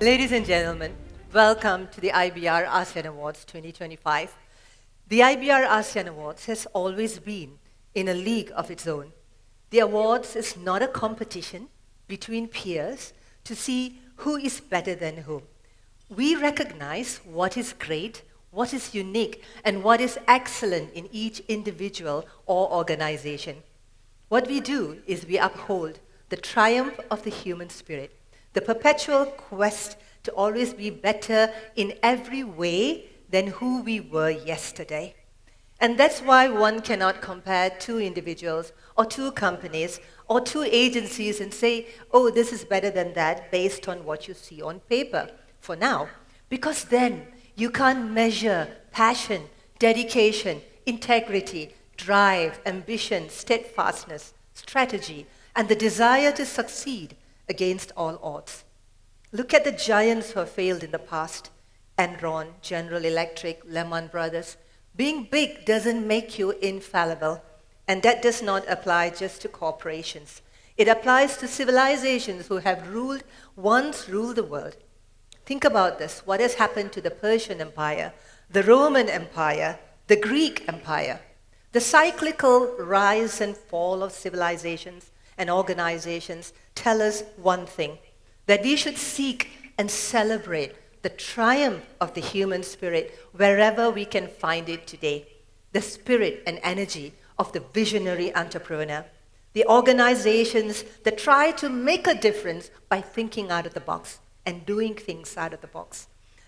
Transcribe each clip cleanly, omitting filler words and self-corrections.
Ladies and gentlemen, welcome to the IBR ASEAN Awards 2025. The IBR ASEAN Awards has always been in a league of its own. The awards is not a competition between peers to see who is better than who. We recognize what is great, what is unique, and what is excellent in each individual or organization. What we do is we uphold the triumph of the human spirit, the perpetual quest to always be better in every way than who we were yesterday. And that's why one cannot compare two individuals or two companies or two agencies and say, oh, this is better than that based on what you see on paper for now. Because then you can't measure passion, dedication, integrity, drive, ambition, steadfastness, strategy, and the desire to succeed against all odds. Look at the giants who have failed in the past. Enron, General Electric, Lehman Brothers. Being big doesn't make you infallible. And that does not apply just to corporations. It applies to civilizations who have once ruled the world. Think about this. What has happened to the Persian Empire, the Roman Empire, the Greek Empire? The cyclical rise and fall of civilizations and organizations tell us one thing, that we should seek and celebrate the triumph of the human spirit wherever we can find it today, the spirit and energy of the visionary entrepreneur, the organizations that try to make a difference by thinking out of the box and doing things out of the box,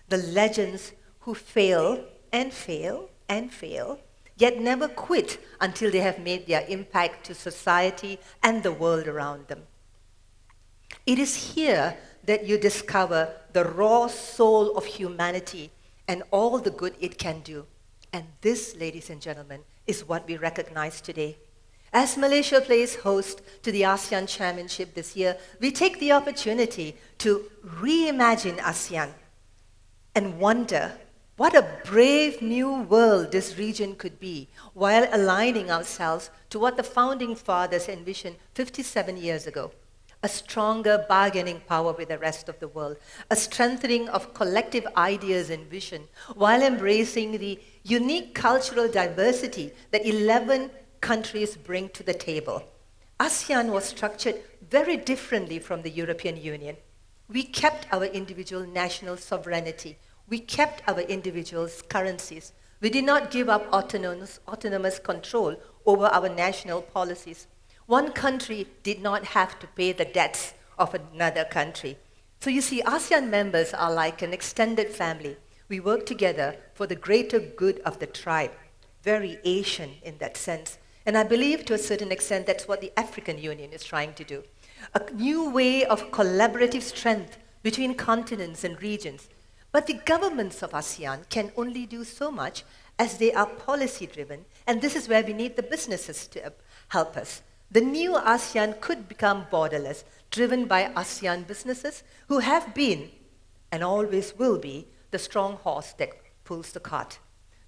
the legends who fail and fail and fail, yet never quit until they have made their impact to society and the world around them. It is here that you discover the raw soul of humanity and all the good it can do. And this, ladies and gentlemen, is what we recognize today. As Malaysia plays host to the ASEAN Chairmanship this year, we take the opportunity to reimagine ASEAN and wonder what a brave new world this region could be while aligning ourselves to what the founding fathers envisioned 57 years ago. A stronger bargaining power with the rest of the world, a strengthening of collective ideas and vision, while embracing the unique cultural diversity that 11 countries bring to the table. ASEAN was structured very differently from the European Union. We kept our individual national sovereignty. We kept our individual currencies. We did not give up autonomous control over our national policies. One country did not have to pay the debts of another country. So you see, ASEAN members are like an extended family. We work together for the greater good of the tribe. Very Asian in that sense. And I believe to a certain extent that's what the African Union is trying to do. A new way of collaborative strength between continents and regions. But the governments of ASEAN can only do so much as they are policy-driven, and this is where we need the businesses to help us. The new ASEAN could become borderless, driven by ASEAN businesses who have been, and always will be, the strong horse that pulls the cart.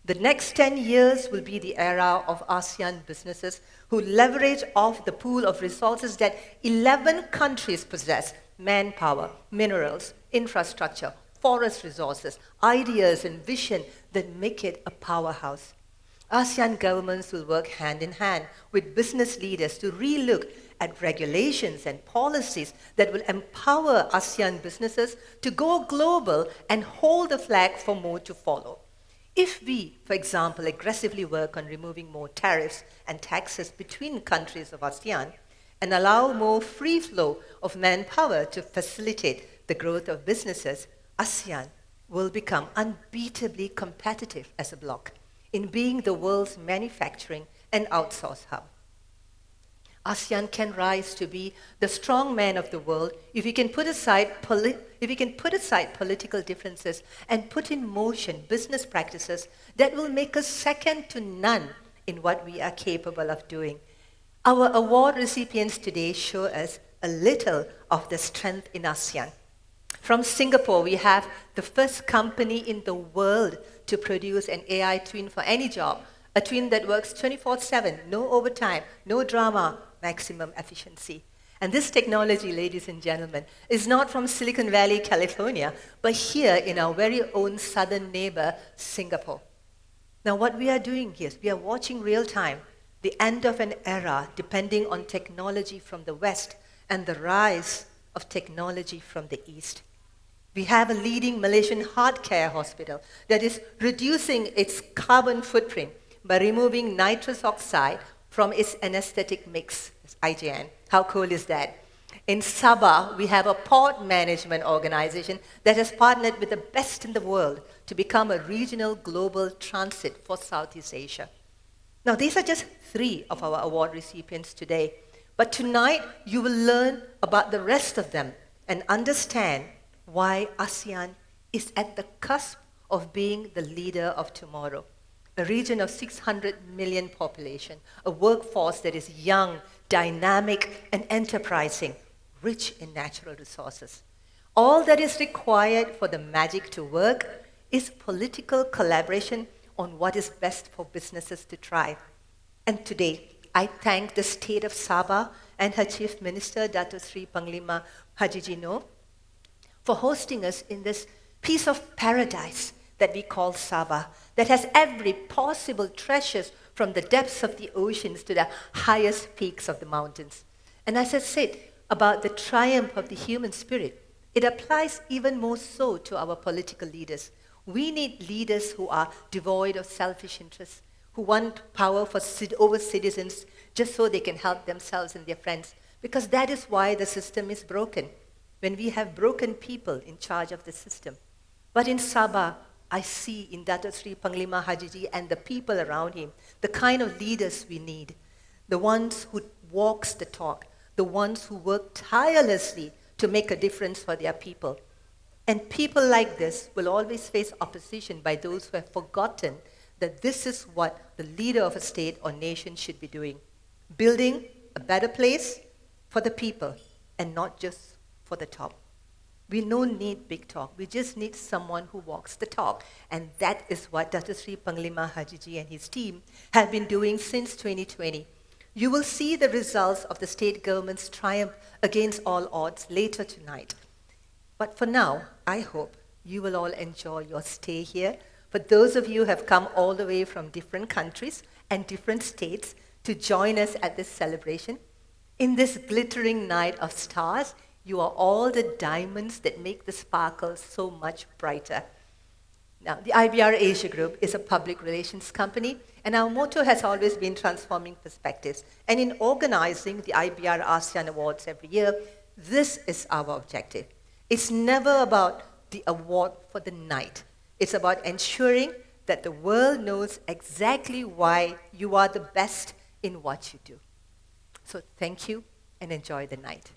The next 10 years will be the era of ASEAN businesses who leverage off the pool of resources that 11 countries possess: manpower, minerals, infrastructure, forest resources, ideas and vision that make it a powerhouse. ASEAN governments will work hand in hand with business leaders to relook at regulations and policies that will empower ASEAN businesses to go global and hold the flag for more to follow. If we, for example, aggressively work on removing more tariffs and taxes between countries of ASEAN and allow more free flow of manpower to facilitate the growth of businesses, ASEAN will become unbeatably competitive as a bloc in being the world's manufacturing and outsource hub. ASEAN can rise to be the strong man of the world if we can put aside political differences and put in motion business practices that will make us second to none in what we are capable of doing. Our award recipients today show us a little of the strength in ASEAN. From Singapore, we have the first company in the world to produce an AI twin for any job, a twin that works 24/7, no overtime, no drama, maximum efficiency. And this technology, ladies and gentlemen, is not from Silicon Valley, California, but here in our very own southern neighbor, Singapore. Now, what we are doing here is we are watching real time the end of an era depending on technology from the West and the rise of technology from the East. We have a leading Malaysian heart care hospital that is reducing its carbon footprint by removing nitrous oxide from its anesthetic mix, IJN. How cool is that? In Sabah, we have a port management organization that has partnered with the best in the world to become a regional global transit for Southeast Asia. Now, these are just 3 of our award recipients today. But tonight, you will learn about the rest of them and understand why ASEAN is at the cusp of being the leader of tomorrow. A region of 600 million population, a workforce that is young, dynamic, and enterprising, rich in natural resources. All that is required for the magic to work is political collaboration on what is best for businesses to thrive. And today, I thank the state of Sabah and her Chief Minister, Dato Sri Panglima Haji Noh, for hosting us in this piece of paradise that we call Sabah, that has every possible treasures from the depths of the oceans to the highest peaks of the mountains. And as I said about the triumph of the human spirit, it applies even more so to our political leaders. We need leaders who are devoid of selfish interests, who want power over citizens just so they can help themselves and their friends, because that is why the system is broken, when we have broken people in charge of the system. But in Sabah, I see in Dato Sri Panglima Haji and the people around him the kind of leaders we need, the ones who walks the talk, the ones who work tirelessly to make a difference for their people. And people like this will always face opposition by those who have forgotten that this is what the leader of a state or nation should be doing, building a better place for the people and not just for the top. We don't need big talk. We just need someone who walks the talk. And that is what Dato Sri Panglima Haji and his team have been doing since 2020. You will see the results of the state government's triumph against all odds later tonight. But for now, I hope you will all enjoy your stay here. For those of you who have come all the way from different countries and different states to join us at this celebration, in this glittering night of stars, you are all the diamonds that make the sparkle so much brighter. Now, the IBR Asia Group is a public relations company, and our motto has always been transforming perspectives. And in organizing the IBR ASEAN Awards every year, this is our objective. It's never about the award for the night. It's about ensuring that the world knows exactly why you are the best in what you do. So thank you and enjoy the night.